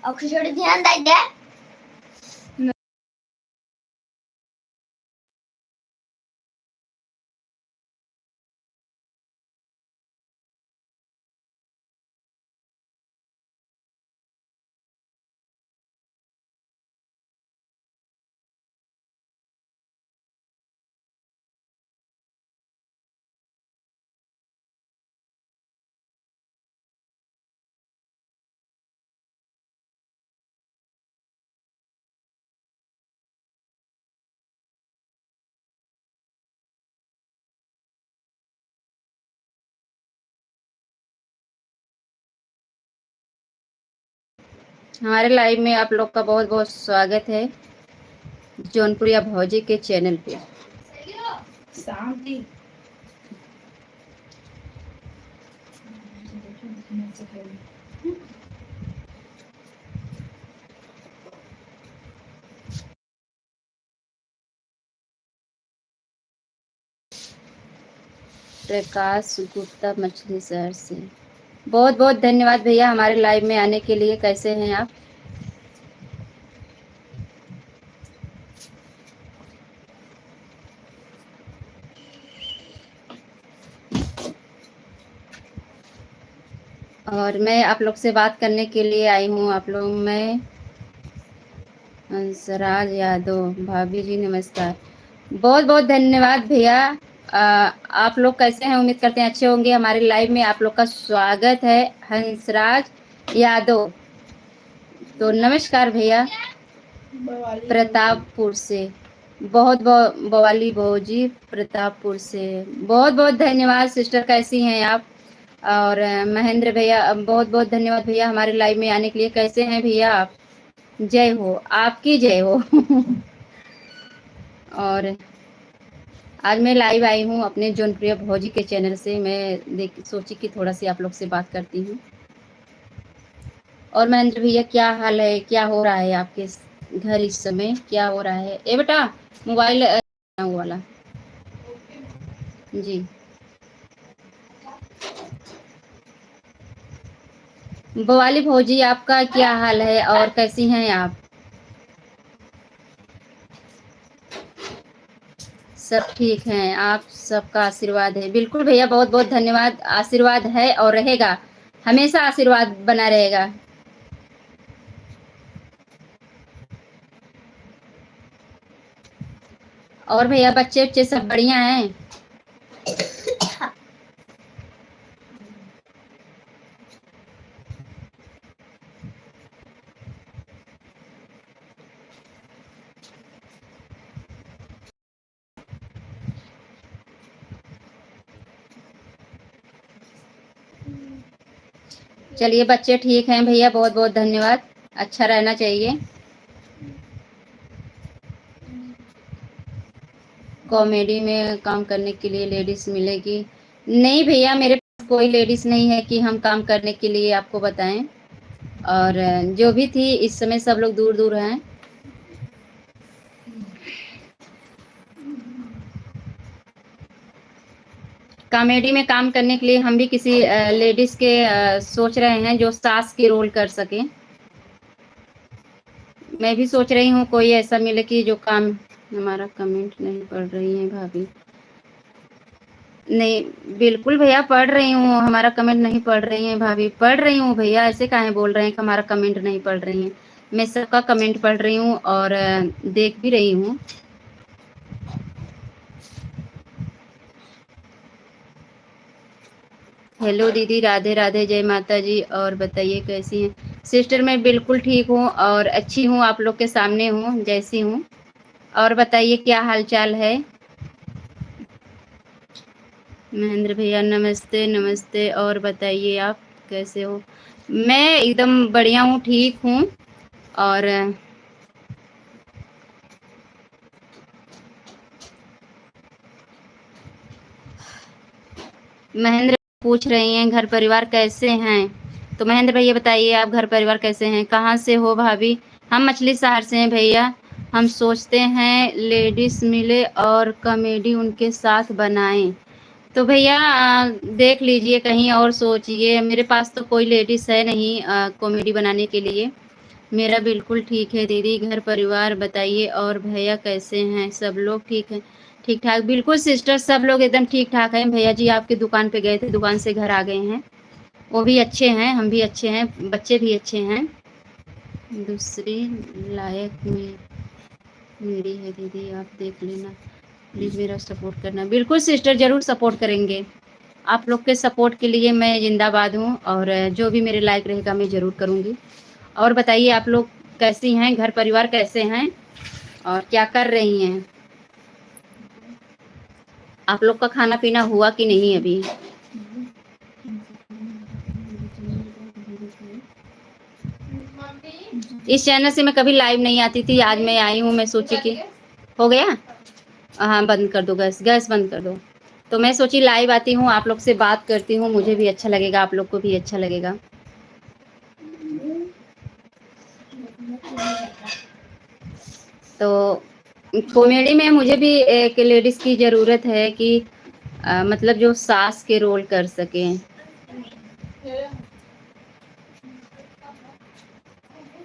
और खिचड़ी ध्यान दे। हमारे लाइव में आप लोग का बहुत बहुत स्वागत है जौनपुरिया भौजी के चैनल पे। शांति प्रकाश गुप्ता मछली शहर से बहुत बहुत धन्यवाद भैया हमारे लाइव में आने के लिए। कैसे हैं आप? और मैं आप लोग से बात करने के लिए आई हूँ। आप लोग में हंसराज यादव भाभी जी नमस्कार। बहुत बहुत धन्यवाद भैया। आप लोग कैसे हैं? उम्मीद करते हैं अच्छे होंगे। हमारे लाइव में आप लोग का स्वागत है हंसराज यादव। तो नमस्कार भैया प्रतापपुर से। बहुत बहुत बवाली भौजी प्रतापपुर से बहुत बहुत धन्यवाद सिस्टर। कैसी हैं आप? और महेंद्र भैया बहुत बहुत धन्यवाद भैया हमारे लाइव में आने के लिए। कैसे हैं भैया आप? जय हो, आपकी जय हो। और आज मैं लाइव आई हूँ अपने जौनप्रिया भौजी के चैनल से। मैं सोची कि थोड़ा सी आप लोग से बात करती हूँ। और महेंद्र भैया क्या हाल है? क्या हो रहा है आपके घर इस समय? क्या हो रहा है? ए बेटा मोबाइल वाला जी। बवाली भौजी आपका क्या हाल है और कैसी हैं आप? सब ठीक हैं। आप सबका आशीर्वाद है। बिल्कुल भैया बहुत बहुत धन्यवाद। आशीर्वाद है और रहेगा, हमेशा आशीर्वाद बना रहेगा। और भैया बच्चे बच्चे सब बढ़िया हैं? चलिए बच्चे ठीक हैं भैया, बहुत बहुत धन्यवाद। अच्छा रहना चाहिए। कॉमेडी में काम करने के लिए लेडीज मिलेगी? नहीं भैया, मेरे पास कोई लेडीज नहीं है कि हम काम करने के लिए आपको बताएं। और जो भी थी इस समय सब लोग दूर दूर हैं। कॉमेडी में काम करने के लिए हम भी किसी लेडीज के सोच रहे हैं जो सास के रोल कर सके। मैं भी सोच रही हूँ कोई ऐसा मिले कि जो काम। हमारा कमेंट नहीं पढ़ रही है भाभी? नहीं बिल्कुल भैया पढ़ रही हूँ। हमारा कमेंट नहीं पढ़ रही है भाभी? पढ़ रही हूँ भैया। ऐसे काहे बोल रहे हैं कि हमारा कमेंट नहीं पढ़ रही हैं? मैं सबका कमेंट पढ़ रही हूँ और देख भी रही हूँ। हेलो दीदी, राधे राधे, जय माता जी। और बताइए कैसी हैं सिस्टर? मैं बिल्कुल ठीक हूँ और अच्छी हूँ, आप लोग के सामने हूँ जैसी हूँ। और बताइए क्या हाल चाल है? महेंद्र भैया नमस्ते नमस्ते। और बताइए आप कैसे हो? मैं एकदम बढ़िया हूँ, ठीक हूँ। और महेंद्र पूछ रही हैं घर परिवार कैसे हैं? तो महेंद्र भैया बताइए आप घर परिवार कैसे हैं? कहाँ से हो भाभी? हम मछली शहर से हैं भैया। हम सोचते हैं लेडीज मिले और कॉमेडी उनके साथ बनाएं। तो भैया देख लीजिए कहीं और सोचिए। मेरे पास तो कोई लेडीज है नहीं कॉमेडी बनाने के लिए। मेरा बिल्कुल ठीक है दीदी। घर परिवार बताइए, और भैया कैसे हैं? सब लोग ठीक हैं? ठीक ठाक, बिल्कुल सिस्टर, सब लोग एकदम ठीक ठाक हैं। भैया जी आपकी दुकान पे गए थे, दुकान से घर आ गए हैं। वो भी अच्छे हैं, हम भी अच्छे हैं, बच्चे भी अच्छे हैं। दूसरी लायक में मेरी है दीदी, आप देख लेना प्लीज़, मेरा सपोर्ट करना। बिल्कुल सिस्टर, ज़रूर सपोर्ट करेंगे। आप लोग के सपोर्ट के लिए मैं जिंदाबाद हूँ, और जो भी मेरे लायक रहेगा मैं ज़रूर करूँगी। और बताइए आप लोग कैसी हैं? घर परिवार कैसे हैं और क्या कर रही हैं? आप लोग का खाना पीना हुआ कि नहीं अभी? इस चैनल से मैं कभी लाइव नहीं आती थी, आज मैं आई हूँ। मैं सोची कि हो गया। हाँ, बंद कर दो, गैस गैस बंद कर दो। तो मैं सोची लाइव आती हूँ, आप लोग से बात करती हूँ, मुझे भी अच्छा लगेगा, आप लोग को भी अच्छा लगेगा। तो कॉमेडी में मुझे भी एक लेडीज की ज़रूरत है कि मतलब जो सास के रोल कर सकें।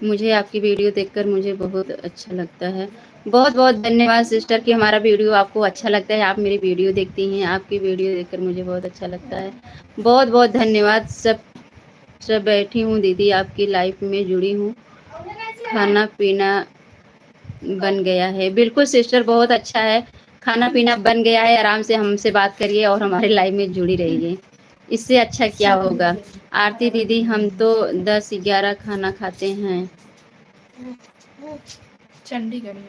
मुझे आपकी वीडियो देखकर मुझे बहुत अच्छा लगता है। बहुत बहुत धन्यवाद सिस्टर कि हमारा वीडियो आपको अच्छा लगता है, आप मेरी वीडियो देखती हैं। आपकी वीडियो देखकर मुझे बहुत अच्छा लगता है। बहुत बहुत धन्यवाद। सब बैठी हूँ दीदी, आपकी लाइफ में जुड़ी हूँ। खाना पीना बन गया है? बिल्कुल सिस्टर, बहुत अच्छा है। खाना पीना बन गया है, आराम से हमसे बात करिए और हमारे लाइफ में जुड़ी रहिए। इससे अच्छा क्या होगा? आरती दीदी, हम तो 10-11 खाना खाते हैं। चंडीगढ़ में।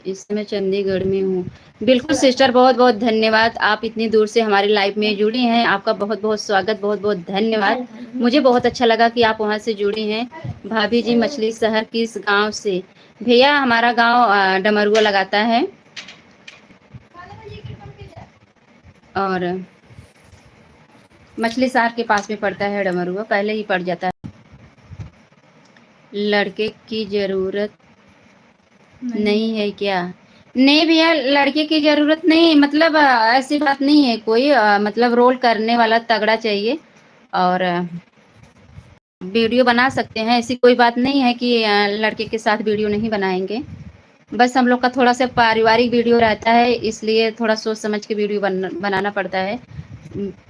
इस समय चंडीगढ़ में हूँ। बिल्कुल सिस्टर, बहुत बहुत धन्यवाद। आप इतनी दूर से हमारी लाइफ में जुड़ी हैं, आपका बहुत बहुत स्वागत, बहुत बहुत धन्यवाद। मुझे बहुत अच्छा लगा कि आप वहाँ से जुड़ी हैं। भाभी जी मछली शहर किस गांव से? भैया हमारा गांव डमरुआ लगाता है, और मछली शहर के पास में पड़ता है डमरुआ, पहले ही पड़ जाता है। लड़के की ज़रूरत नहीं है क्या? नहीं भैया, लड़के की ज़रूरत नहीं, मतलब ऐसी बात नहीं है कोई, मतलब रोल करने वाला तगड़ा चाहिए, और वीडियो बना सकते हैं, ऐसी कोई बात नहीं है कि लड़के के साथ वीडियो नहीं बनाएंगे। बस हम लोग का थोड़ा सा पारिवारिक वीडियो रहता है, इसलिए थोड़ा सोच समझ के वीडियो बनाना पड़ता है।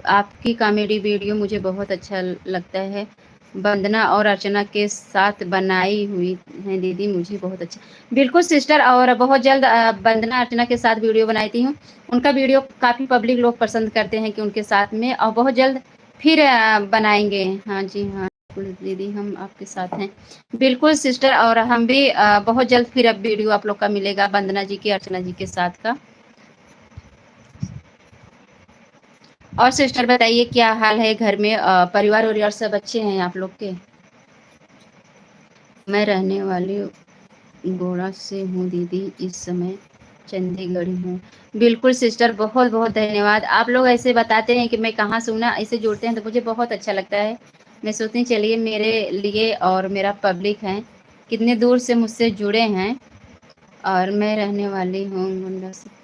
आपकी कॉमेडी वीडियो मुझे बहुत अच्छा लगता है। वंदना और अर्चना के साथ बनाई हुई है दीदी, मुझे बहुत अच्छा। बिल्कुल सिस्टर, और बहुत जल्द वंदना अर्चना के साथ वीडियो बनाती हूँ। उनका वीडियो काफ़ी पब्लिक लोग पसंद करते हैं कि उनके साथ में, और बहुत जल्द फिर बनाएंगे। हाँ जी हाँ, बिल्कुल दीदी, हम आपके साथ हैं। बिल्कुल सिस्टर, और हम भी बहुत जल्द फिर अब वीडियो आप लोग का मिलेगा वंदना जी की, अर्चना जी के साथ का। और सिस्टर बताइए क्या हाल है घर में? परिवार वरिवार सब अच्छे हैं आप लोग के? मैं रहने वाली गोड़ा से हूँ दीदी, इस समय चंडीगढ़ हूँ। बिल्कुल सिस्टर, बहुत बहुत धन्यवाद। आप लोग ऐसे बताते हैं कि मैं कहाँ से हूँ ना, ऐसे जुड़ते हैं तो मुझे बहुत अच्छा लगता है। मैं सोचती हूँ चलिए मेरे लिए और मेरा पब्लिक है, कितने दूर से मुझसे जुड़े हैं। और मैं रहने वाली हूँ गोंडा से।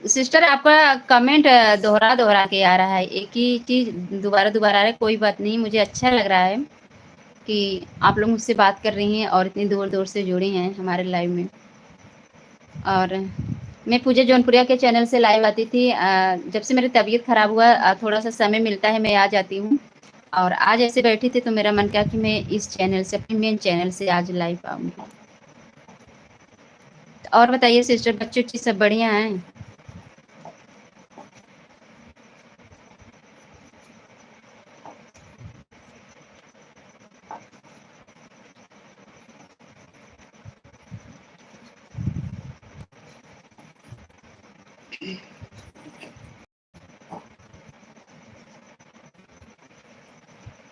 सिस्टर आपका कमेंट दोहरा दोहरा के आ रहा है, एक ही चीज़ दोबारा दोबारा आ रहा है। कोई बात नहीं, मुझे अच्छा लग रहा है कि आप लोग मुझसे बात कर रही हैं और इतनी दूर दूर से जुड़ी हैं हमारे लाइव में। और मैं पूजा जौनपुरिया के चैनल से लाइव आती थी, जब से मेरी तबीयत ख़राब हुआ थोड़ा सा समय मिलता है मैं आ जाती हूँ। और आज ऐसे बैठी थी तो मेरा मन किया कि मैं इस चैनल से, अपने मेन चैनल से आज लाइव आऊँगी। और बताइए सिस्टर, बच्चे उच्चे सब बढ़िया हैं?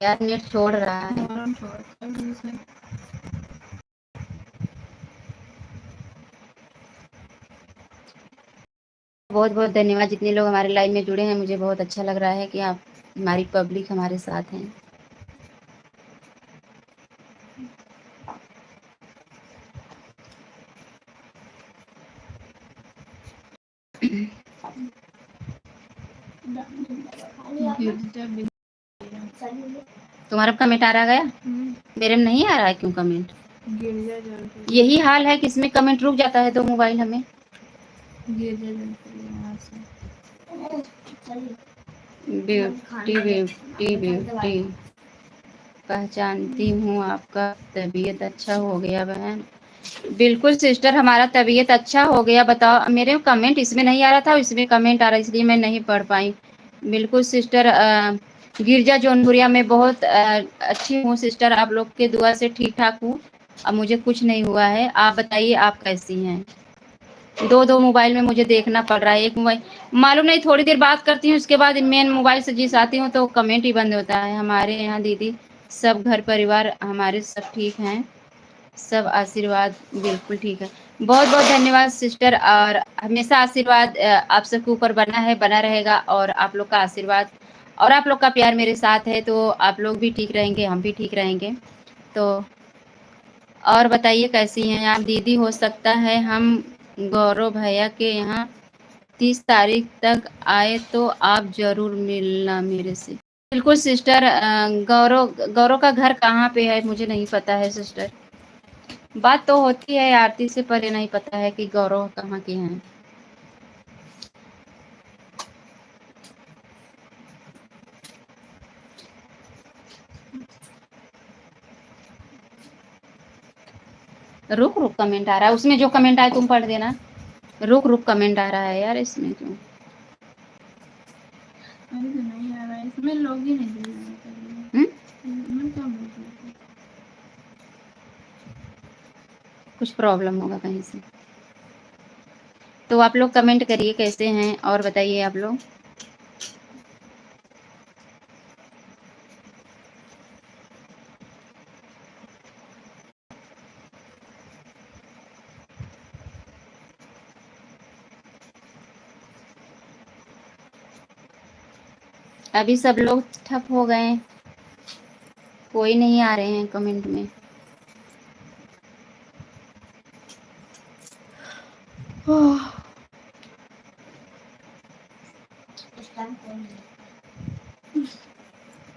यार नेट छोड़ रहा है। बहुत बहुत धन्यवाद जितने लोग हमारे लाइव में जुड़े हैं, मुझे बहुत अच्छा लग रहा है कि आप हमारी पब्लिक हमारे साथ हैं। तुम्हारा कमेंट आ रहा गया? मेरे में नहीं आ रहा है, क्यों कमेंट? यही हाल है कि इसमें कमेंट रुक जाता है, तो मोबाइल हमें ब्यूटी ब्यूटी ब्यूटी पहचानती हूँ आपका तबीयत अच्छा हो गया बहन। बिल्कुल सिस्टर, हमारा तबीयत अच्छा हो गया। बताओ, मेरे कमेंट इसमें नहीं आ रहा था, इसमें कमेंट आ रहा, इसलिए मैं नहीं पढ़ पाई। बिल्कुल सिस्टर, गिरजा जौनपुरिया में बहुत अच्छी हूँ सिस्टर, आप लोग के दुआ से ठीक ठाक हूँ। अब मुझे कुछ नहीं हुआ है। आप बताइए, आप कैसी हैं? दो मोबाइल में मुझे देखना पड़ रहा है। एक मोबाइल मालूम नहीं, थोड़ी देर बात करती हूँ, उसके बाद मेन मोबाइल से जिस आती हूँ तो कमेंट ही बंद होता है। हमारे यहाँ दीदी सब घर परिवार हमारे सब ठीक हैं, सब आशीर्वाद बिल्कुल ठीक है। बहुत बहुत धन्यवाद सिस्टर, और हमेशा आशीर्वाद आप सबके ऊपर बना है, बना रहेगा। और आप लोग का आशीर्वाद और आप लोग का प्यार मेरे साथ है, तो आप लोग भी ठीक रहेंगे, हम भी ठीक रहेंगे। तो और बताइए, कैसी हैं आप दीदी? हो सकता है हम गौरव भैया के यहाँ 30 तारीख तक आए, तो आप जरूर मिलना मेरे से। बिल्कुल सिस्टर, गौरव गौरव का घर कहाँ पे है मुझे नहीं पता है सिस्टर। बात तो होती है आरती से, पर ये नहीं पता है कि गौरव कहाँ के हैं। रुक रुक कमेंट आ रहा है, उसमें जो कमेंट आए तुम पढ़ देना। रुक रुक कमेंट आ रहा है यार, इसमें क्यों? अभी तो नहीं आ रहा है, इसमें लोग ही नहीं दे रहे हैं। कुछ प्रॉब्लम होगा कहीं से। तो आप लोग कमेंट करिए कैसे हैं, और बताइए आप लोग। अभी सब लोग ठप हो गए, कोई नहीं आ रहे हैं कमेंट में।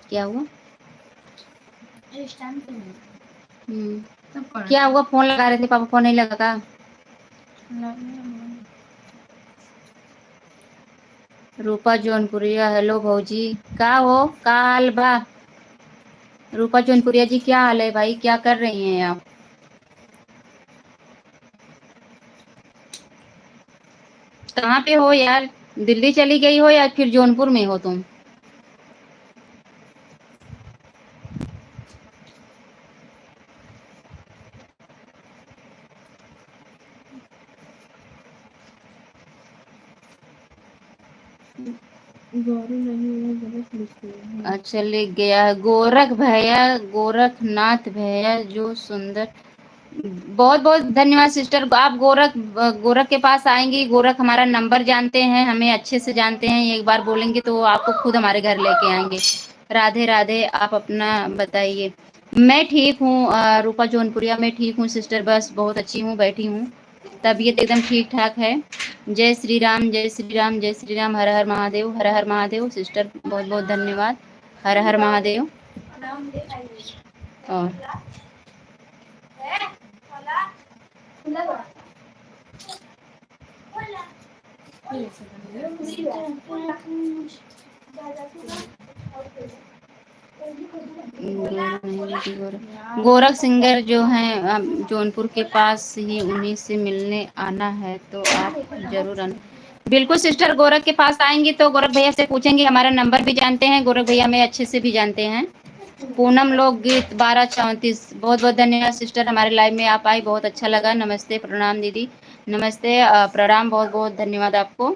क्या हुआ? क्या हुआ? फोन लगा रहे थे पापा, फोन नहीं लगा? रूपा जौनपुरिया, हेलो भौजी, का हो, का हाल बा? रूपा जौनपुरिया जी, क्या हाल है भाई? क्या कर रही हैं आप? कहाँ पे हो यार? दिल्ली चली गई हो या फिर जौनपुर में हो तुम? अच्छा, लिख गया है गोरख भैया, गोरखनाथ भैया जो सुंदर। बहुत बहुत धन्यवाद सिस्टर। आप गोरख गोरख के पास आएंगी? गोरख हमारा नंबर जानते हैं, हमें अच्छे से जानते हैं। एक बार बोलेंगे तो आपको खुद हमारे घर लेके आएंगे। राधे राधे। आप अपना बताइए। मैं ठीक हूँ रूपा जौनपुरिया, मैं ठीक हूँ सिस्टर, बस बहुत अच्छी हूँ, बैठी हूँ, तबीयत एकदम ठीक ठाक है। जय श्री राम, जय श्री राम, जय श्री राम। हर हर महादेव, हर हर महादेव सिस्टर, बहुत बहुत धन्यवाद। हर हर महादेव। और गोरख सिंगर जो हैं जौनपुर के पास ही, उन्हीं से मिलने आना है, तो आप जरूर आना। बिल्कुल सिस्टर, गोरख के पास आएंगी तो गोरख भैया से पूछेंगे, हमारा नंबर भी जानते हैं, गोरख भैया में अच्छे से भी जानते हैं। पूनम लोकगीत 1234, बहुत बहुत धन्यवाद सिस्टर, हमारे लाइव में आप आई, बहुत अच्छा लगा। नमस्ते, प्रणाम दीदी, नमस्ते, प्रणाम, बहुत बहुत धन्यवाद आपको।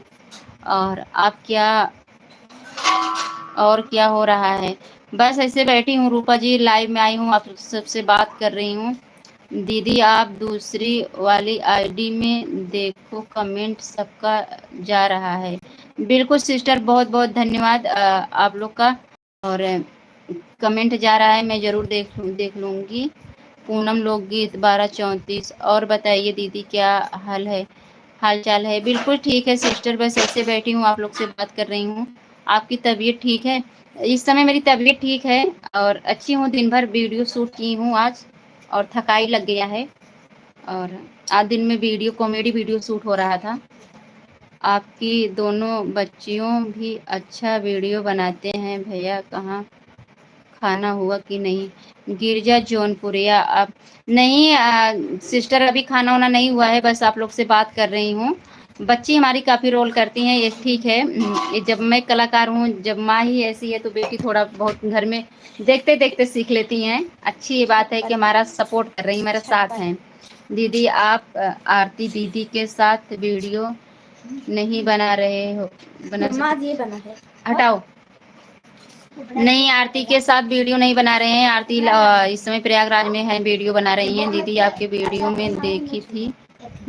और आप क्या, और क्या हो रहा है? बस ऐसे बैठी हूँ रूपा जी, लाइव में आई हूँ, आप सबसे बात कर रही हूँ। दीदी आप दूसरी वाली आईडी में देखो, कमेंट सबका जा रहा है। बिल्कुल सिस्टर, बहुत बहुत धन्यवाद आप लोग का। और कमेंट जा रहा है, मैं ज़रूर देख लूँगी। पूनम लोकगीत 1234। और बताइए दीदी, क्या हाल है, हाल चाल है? बिल्कुल ठीक है सिस्टर, बस ऐसे बैठी हूँ, आप लोग से बात कर रही हूँ। आपकी तबीयत ठीक है? इस समय मेरी तबीयत ठीक है और अच्छी हूँ। दिन भर वीडियो शूट की हूँ आज और थकाई लग गया है। और आज दिन में कॉमेडी वीडियो शूट हो रहा था। आपकी दोनों बच्चियों भी अच्छा वीडियो बनाते हैं भैया, कहाँ खाना हुआ कि नहीं? गिरजा जौनपुरिया। अब नहीं सिस्टर, अभी खाना वाना नहीं हुआ है, बस आप लोग से बात कर रही हूँ। बच्ची हमारी काफ़ी रोल करती हैं, ये ठीक है। जब मैं कलाकार हूँ, जब माँ ही ऐसी है तो बेटी थोड़ा बहुत घर में देखते देखते सीख लेती हैं। अच्छी ये बात है कि हमारा सपोर्ट कर रही, मेरा साथ हैं। दीदी आप आरती दीदी के साथ वीडियो नहीं बना रहे हो? हटाओ। नहीं, आरती के साथ वीडियो नहीं बना रहे हैं। आरती इस समय प्रयागराज में है, वीडियो बना रही हैं। दीदी आपके वीडियो में देखी थी,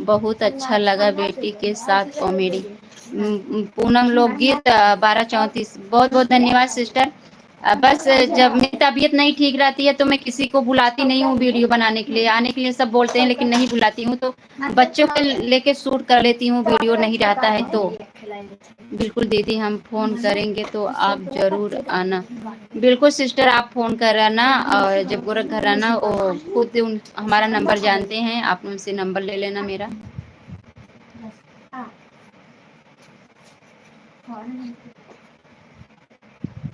बहुत अच्छा लगा बेटी के साथ कॉमेडी। पूनम लोकगीत 1234। बहुत बहुत धन्यवाद सिस्टर। बस जब मेरी तबीयत नहीं ठीक रहती है तो मैं किसी को बुलाती नहीं हूँ वीडियो बनाने के लिए। आने के लिए सब बोलते हैं लेकिन नहीं बुलाती हूँ, तो बच्चों को लेके शूट कर लेती हूँ, वीडियो नहीं रहता है तो। बिल्कुल दीदी, हम फ़ोन करेंगे तो आप ज़रूर आना। बिल्कुल सिस्टर, आप फ़ोन कराना और जब गोरखघर आना, वो खुद हमारा नंबर जानते हैं, आप उनसे नंबर ले लेना मेरा।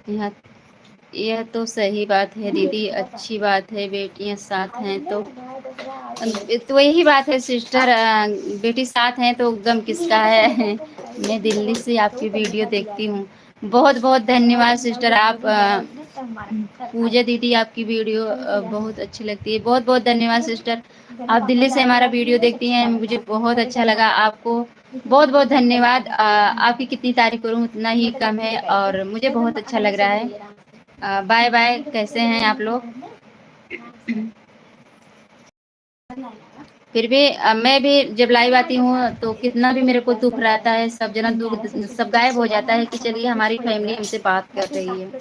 यहाँ यह तो सही बात है दीदी, अच्छी बात है, बेटियां साथ हैं तो यही बात है सिस्टर। बेटी साथ हैं तो गम किसका है। मैं दिल्ली से आपकी वीडियो देखती हूँ। बहुत बहुत धन्यवाद सिस्टर। आप पूजा दीदी आपकी वीडियो बहुत अच्छी लगती है। बहुत बहुत धन्यवाद सिस्टर, आप दिल्ली से हमारा वीडियो देखती हैं, मुझे बहुत अच्छा लगा। आपको बहुत बहुत धन्यवाद। आपकी कितनी तारीफ करूँ उतना ही कम है और मुझे बहुत अच्छा लग रहा है। बाय बाय, कैसे हैं आप लोग? फिर भी मैं भी जब लाइव आती हूँ तो कितना भी मेरे को दुख रहता है, सब जना दुख सब गायब हो जाता है कि चलिए हमारी फैमिली हमसे बात कर रही है।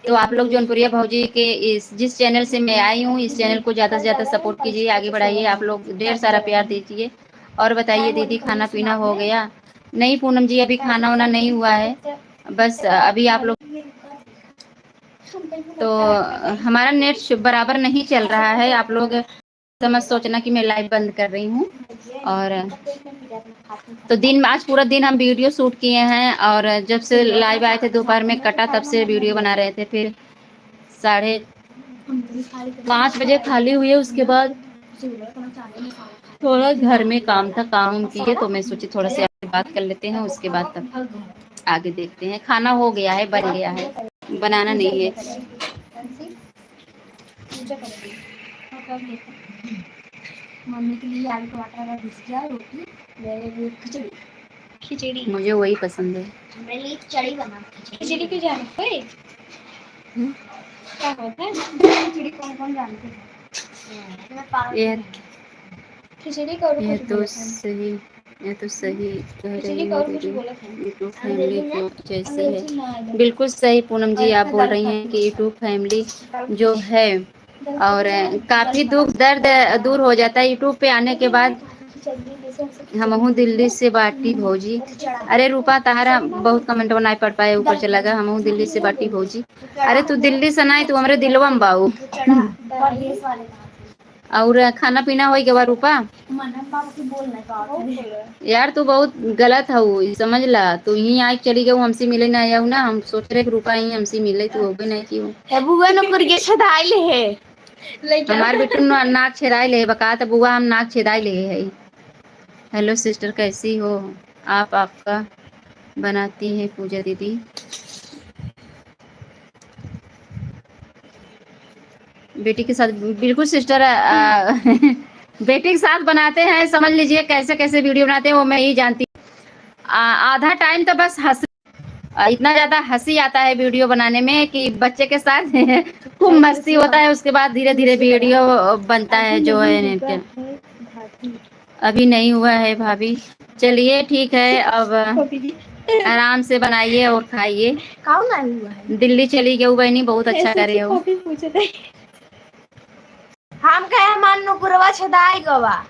तो आप लोग जौनपुरिया भौजी के जिस चैनल से मैं आई हूँ, इस चैनल को ज़्यादा से ज़्यादा सपोर्ट कीजिए, आगे बढ़ाइए। आप लोग ढेर सारा प्यार दीजिए। और बताइए दीदी, खाना पीना हो गया? नहीं पूनम जी, अभी खाना वाना नहीं हुआ है, बस अभी आप लोग तो हमारा नेट बराबर नहीं चल रहा है। आप लोग समझ सोचना कि मैं लाइव बंद कर रही हूँ। और तो आज पूरा दिन हम वीडियो शूट किए हैं और जब से लाइव आए थे दोपहर में कटा, तब से वीडियो बना रहे थे। फिर 5:30 बजे खाली हुई है, उसके बाद थोड़ा घर में काम था, काम किए तो मैं सोची थोड़ा सी आपसे बात कर लेते हैं, उसके बाद तब आगे देखते हैं। खाना हो गया है, बन गया है, बनाना नहीं है। मम्मी के लिए आलू टमाटर का भुजिया, रोटी, मेरे लिए खिचड़ी। खिचड़ी मुझे वही पसंद है। मेरे लिए खिचड़ी बना। खिचड़ी क्यों जानते हैं? क्या होता है खिचड़ी? कौन कौन जानते हैं? यह तो सही कह रही हो दीदी। यूट्यूब फैमिली जो जैसे है, बिल्कुल सही पूनम जी, आप बोल रही हैं कि यूट्यूब फैमिली जो है और काफ़ी दुख दर्द दूर हो जाता है यूट्यूब पे आने के बाद। हम हूँ दिल्ली से बाटी भौजी। अरे रूपा, तारा बहुत कमेंट नहीं पढ़ पाए, ऊपर चला गया। हम हूँ दिल्ली से बाटी भौजी। अरे तू दिल्ली से नहीं, तू हमारे दिलवा में बाऊ। और खाना पीना हो गया रूपा? यार तू बहुत गलत है, समझ ला। तू यहीं आई चली गई, हमसे मिले ना आया ना। हम सोच रहे रूपा यहीं हमसे मिले, तू हो भी नहीं की हमारे बेटू नाक छेदाई ले बका, तो बुआ हम नाक छेदाई ले है। हेलो सिस्टर, कैसी हो आप? आपका बनाती हैं पूजा दीदी। बेटी के साथ बिल्कुल सिस्टर बेटी के साथ बनाते हैं, समझ लीजिए कैसे कैसे वीडियो बनाते हैं वो मैं ही जानती हूँ। आधा टाइम तो बस इतना ज़्यादा हंसी आता है वीडियो बनाने में कि बच्चे के साथ खूब मस्ती होता है, उसके बाद धीरे धीरे वीडियो बनता है जो है। अभी नहीं हुआ है भाभी। चलिए ठीक है, अब आराम से बनाइए और खाइए। दिल्ली चली गई बहनी, बहुत अच्छा करे हो। हम कहे मान नुकुरवा छदाई गवा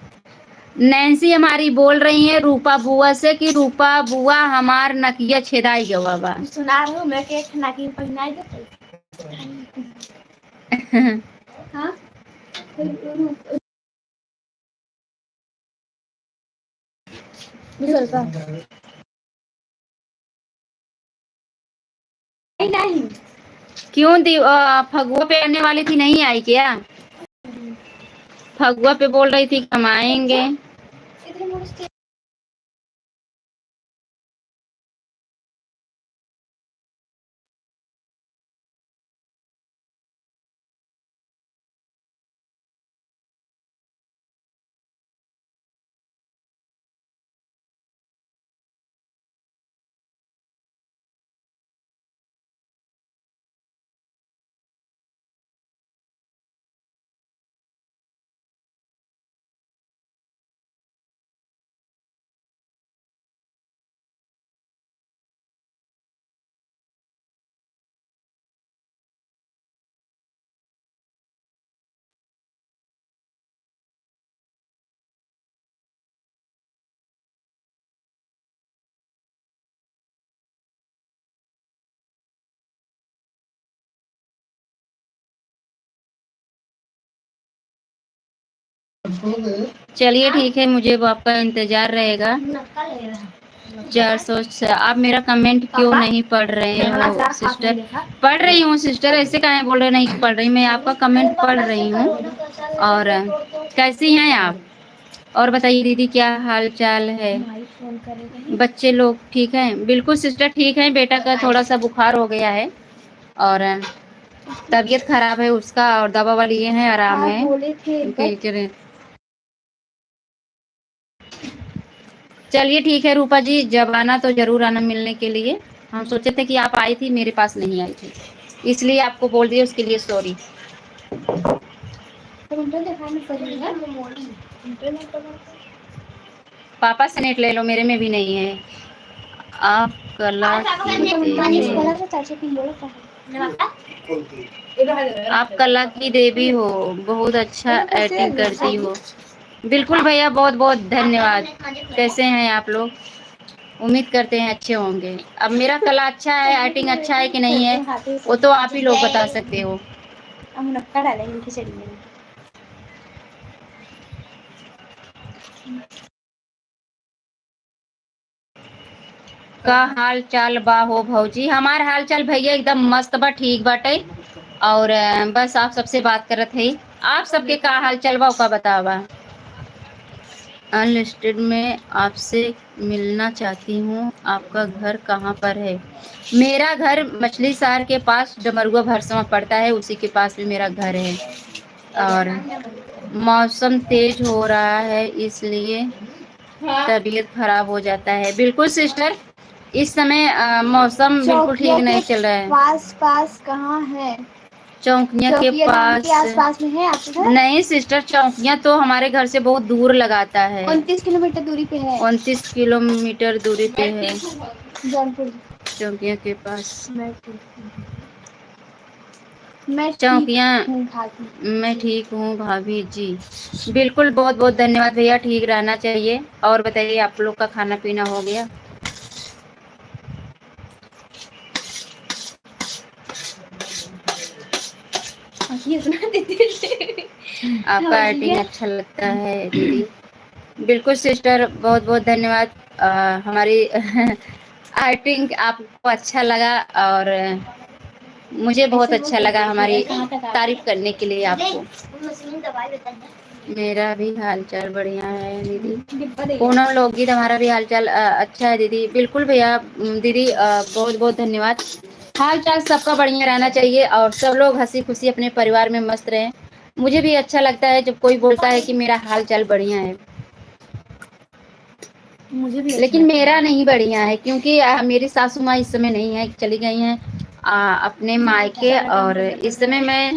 नैन्सी हमारी बोल रही है रूपा बुआ से कि रूपा बुआ हमार नकिया छेदाई गवा बा। सुना रही हूँ मैं के नाकी पहनाई दे। हाँ नहीं क्यों फगुआ पे आने वाली थी, नहीं आई क्या? फगुआ पे बोल रही थी कमाएंगे। चलिए ठीक है, मुझे वो आपका इंतजार रहेगा। 400 आप मेरा कमेंट क्यों नहीं पढ़ रहे हो सिस्टर? पढ़ रही हूँ सिस्टर, ऐसे काहे बोल रहे नहीं पढ़ रही, मैं आपका कमेंट पढ़ रही हूँ। और कैसी हैं आप? और बताइए दीदी क्या हाल चाल है? बच्चे लोग ठीक हैं? बिल्कुल सिस्टर ठीक है, बेटा का थोड़ा सा बुखार हो गया है और तबीयत खराब है उसका, और दवा वाली लिए हैं, आराम है। चलिए ठीक है रूपा जी, जब आना तो जरूर आना मिलने के लिए। हम सोचे थे कि आप आई थी, मेरे पास नहीं आई थी, इसलिए आपको बोल दिया, उसके लिए सॉरी। पापा से नेट ले लो, मेरे में भी नहीं है। आप कला की देवी हो, आप कला की देवी हो, बहुत अच्छा एक्टिंग करती हो। बिल्कुल भैया, बहुत बहुत धन्यवाद। कैसे हैं आप लोग? उम्मीद करते हैं अच्छे होंगे। अब मेरा कला अच्छा है, एक्टिंग अच्छा है कि नहीं है, वो तो आप ही लोग बता सकते हो। का हाल चाल बा हो भौजी? हमार हाल चाल भैया एकदम मस्त बा, ठीक बाटे। और बस आप सबसे बात करत है। आप सबके का हाल चाल बा का बतावा? अनलिस्टेड में आपसे मिलना चाहती हूँ, आपका घर कहाँ पर है? मेरा घर मछली शहर के पास डमरुआ भरसवा पड़ता है, उसी के पास में मेरा घर है। और मौसम तेज हो रहा है इसलिए तबीयत खराब हो जाता है। बिल्कुल सिस्टर, इस समय मौसम बिल्कुल ठीक नहीं चल रहा है। पास कहाँ है? चौकियाँ के पास? आसपास में है आपके घर? नहीं सिस्टर, चौकियाँ तो हमारे घर से बहुत दूर लगाता है। 29 किलोमीटर दूरी पे है। 29 किलोमीटर दूरी पे है जौनपुर। चौकियाँ के पास। मैं चौकियाँ। भाभी। मैं ठीक हूँ भाभी जी। बिल्कुल, बहुत बहुत धन्यवाद भैया, ठीक रहना चाहिए। और बताइए आप लोग का खाना पीना हो गया? आपका एक्टिंग अच्छा लगता है दीदी। बिल्कुल सिस्टर, बहुत बहुत धन्यवाद। हमारी एक्टिंग आपको अच्छा लगा, और मुझे बहुत अच्छा लगा हमारी तारीफ करने के लिए आपको। मेरा भी हाल चाल बढ़िया है दीदी। पूनम लोकगीत, हमारा भी हाल चाल अच्छा है दीदी। बिल्कुल भैया, दीदी बहुत बहुत धन्यवाद। हाल चाल सबका बढ़िया रहना चाहिए, और सब लोग हंसी खुशी अपने परिवार में मस्त रहें। मुझे भी अच्छा लगता है जब कोई बोलता है कि मेरा हाल चाल बढ़िया है। मुझे भी लेकिन मेरा नहीं बढ़िया है, क्योंकि मेरी सासू माँ इस समय नहीं है, चली गई हैं अपने मायके। और इस समय मैं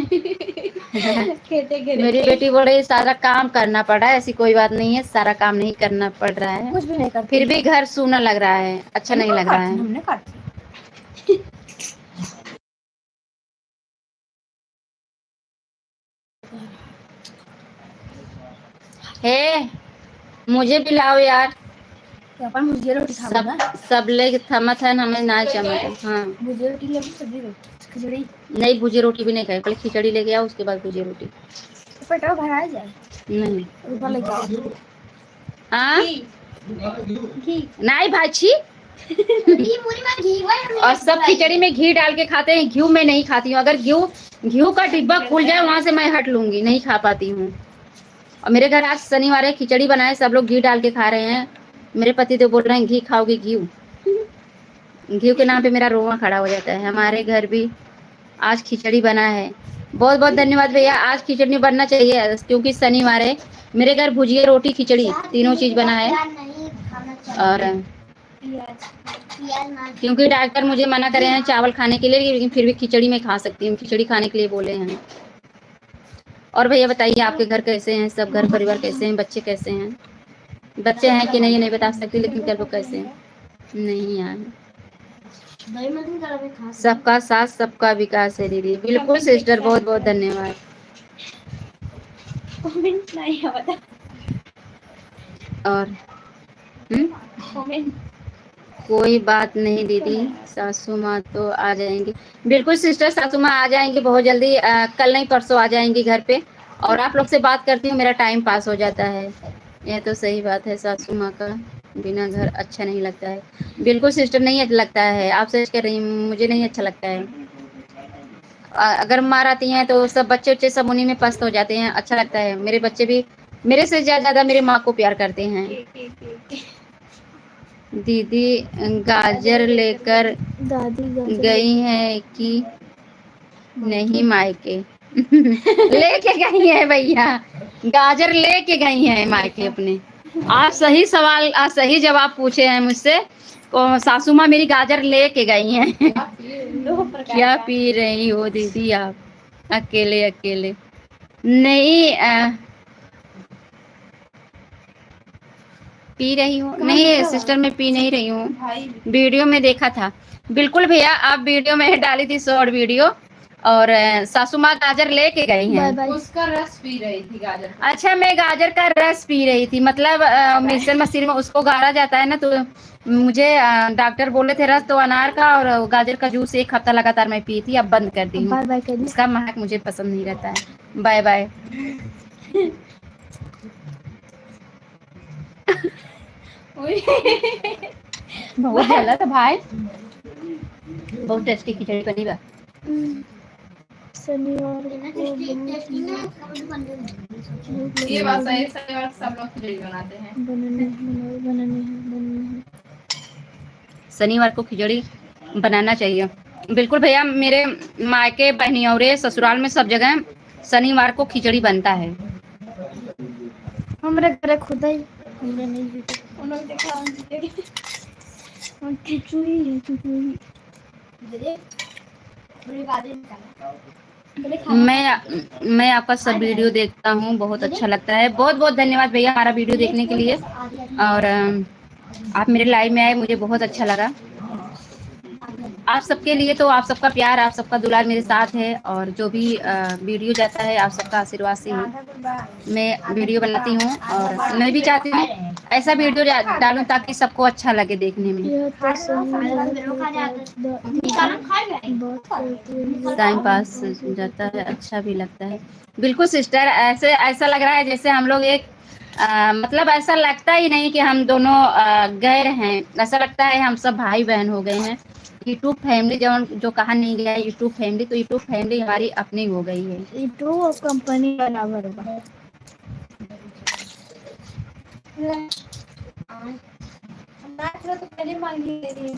मेरी बेटी बोल रही है सारा काम करना पड़ रहा है। ऐसी कोई बात नहीं है, सारा काम नहीं करना पड़ रहा है, कुछ भी नहीं करती। फिर भी घर सूना लग रहा है, अच्छा नहीं लग रहा है। हमने काटी हे मुझे भी लाओ यार। अपन मुझे रोटी खाऊंगा। सब ले थमत है हमें ना चमत। हाँ मुझे रोटी ले सब्जी रोटी खिचड़ी। नहीं भुजी रोटी भी नहीं खाए, पहले खिचड़ी लेके आओ उसके बाद भुजी रोटी। पेट भरा जाए नहीं ऊपर लेके आओ। हाँ घी नहीं भाई ये पूरी में घी है। और सब खिचड़ी में घी डाल के खाते हैं, घी में नहीं खाती हूँ। अगर घी का डिब्बा खुल जाए वहां से मैं हट लूंगी, नहीं खा पाती हूँ। और मेरे घर आज शनिवार है, खिचड़ी बनाए, सब लोग घी डाल के खा रहे हैं। मेरे पति तो बोल रहे हैं घी खाओगे, घी के नाम पे मेरा रोआ खड़ा हो जाता है। हमारे घर भी आज खिचड़ी बना है। बहुत बहुत धन्यवाद भैया। आज खिचड़ी बनना चाहिए क्योंकि शनिवार है। मेरे घर भुजिया रोटी खिचड़ी तीनों चीज बना है। और क्योंकि डॉक्टर मुझे मना करे हैं चावल खाने के लिए, लेकिन फिर भी खिचड़ी में खा सकती हूँ, खिचड़ी खाने के लिए बोले हैं। और भैया बताइए आपके घर कैसे हैं, सब घर परिवार कैसे हैं, बच्चे कैसे हैं? बच्चे हैं कि नहीं ये नहीं बता सकती, लेकिन क्या वो कैसे हैं? नहीं यार, सबका साथ सबका विकास है दीदी। बिल्कुल सिस्टर, बहुत बहुत धन्यवाद। और कोई बात नहीं दीदी, सासू माँ तो आ जाएंगी। बिल्कुल सिस्टर, सासू माँ आ जाएंगी बहुत जल्दी, कल नहीं परसों आ जाएंगी घर पे। और आप लोग से बात करती हूँ, मेरा टाइम पास हो जाता है। यह तो सही बात है, सासू माँ का बिना घर अच्छा नहीं लगता है। बिल्कुल सिस्टर, नहीं अच्छा लगता है। आप सच कह रही हूँ, मुझे नहीं अच्छा लगता है। अगर माँ आती हैं तो सब बच्चे उच्चे सब उन्हीं में पस्त हो जाते हैं, अच्छा लगता है। मेरे बच्चे भी मेरे से ज्यादा मेरे माँ को प्यार करते हैं। दीदी गाजर लेकर गई है कि नहीं मायके? लेके गई है भैया, गाजर लेके गई है मायके अपने। आप सही सवाल, आप सही जवाब पूछे हैं मुझसे। सासू माँ मेरी गाजर लेके गई हैं। क्या पी रही हो दीदी आप अकेले अकेले? नहीं पी रही हूँ नहीं सिस्टर, मैं पी नहीं रही हूँ, वीडियो में देखा था। बिल्कुल भैया, आप वीडियो में डाली थी शॉर्ट वीडियो। और सासू माँ गाजर लेके गई हैं। उसका रस पी रही थी गाजर का। अच्छा, मैं गाजर का रस पी रही थी, मतलब मिक्सर मशीन में उसको गाड़ा जाता है ना, तो मुझे डॉक्टर बोले थे रस तो अनार का और गाजर का जूस 1 हफ्ता लगातार मैं पी थी, अब बंद कर दी हूँ। इसका महक मुझे पसंद नहीं रहता है। Bye bye. बहुत जला था भाई, बहुत टेस्टी खिचड़ी बनी बा। ये बात सही है, शनिवार सब लोग खिचड़ी बनाते हैं। शनिवार को खिचड़ी बनाना चाहिए। बिल्कुल भैया, मेरे मायके बहनियोरे ससुराल में सब जगह शनिवार को खिचड़ी बनता है। हमारे घर खुदा ही नहीं उन्होंने देखा खिचड़ी है खिचड़ी। मैं आपका सब वीडियो देखता हूँ, बहुत अच्छा लगता है। बहुत बहुत धन्यवाद भैया हमारा वीडियो देखने के लिए। और आप मेरे लाइव में आए, मुझे बहुत अच्छा लगा। आप सबके लिए तो आप सबका प्यार, आप सबका दुलार मेरे साथ है। और जो भी वीडियो जाता है आप सबका आशीर्वाद से ही मैं वीडियो बनाती हूँ। और मैं भी चाहती हूँ ऐसा वीडियो डालूं ताकि सबको अच्छा लगे देखने में। टाइम पास जाता है, अच्छा भी लगता है। बिल्कुल सिस्टर, ऐसे ऐसा लग रहा है जैसे हम लोग एक मतलब ऐसा लगता ही नहीं कि हम दोनों गैर हैं, ऐसा लगता है हम सब भाई बहन हो गए हैं। यूट्यूब फैमिली जो कहा नहीं गया है यूट्यूब फैमिली, तो यूट्यूब फैमिली हमारी अपनी हो गई है। यूट्यूब कंपनी बराबर होगा। तो पहले मांगी